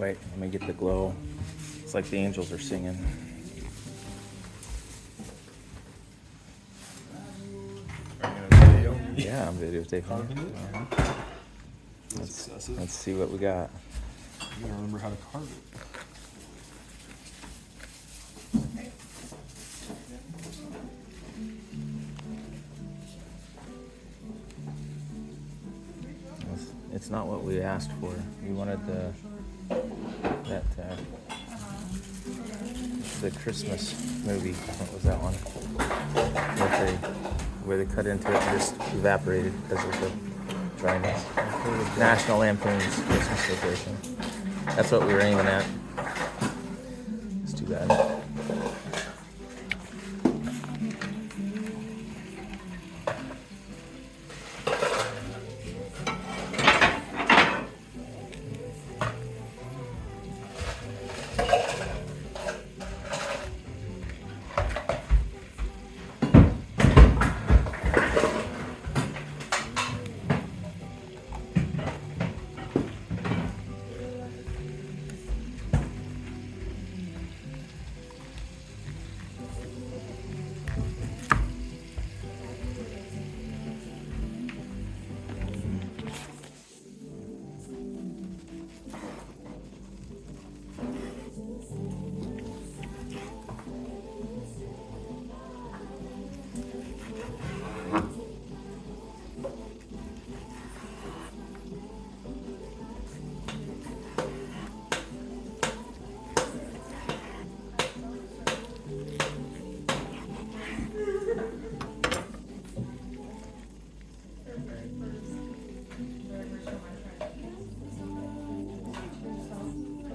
quite. Let me get the glow. It's like the angels are singing. Are you gonna video? Yeah, I'm videotaping. Let's see what we got. You gotta remember how to carve it. It's not what we asked for. We wanted the Christmas movie. What was that one? Where they cut into it and just evaporated because of the dryness. National Lampoon's Christmas Vacation. That's what we were aiming at. It's too bad.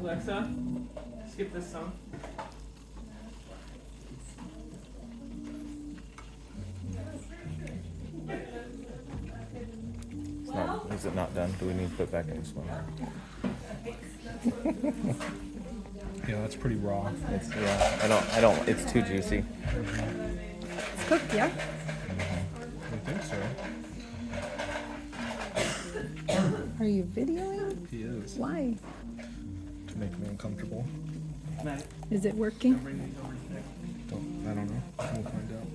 Alexa, skip this song. Is it not done? Do we need to put it back in this one? Yeah, that's pretty raw. I don't. It's too juicy. It's cooked, yeah? I think so. Are you videoing? He is. Why? To make me uncomfortable. Matt, Is it working? bring these over to the next. I don't know. We'll find out.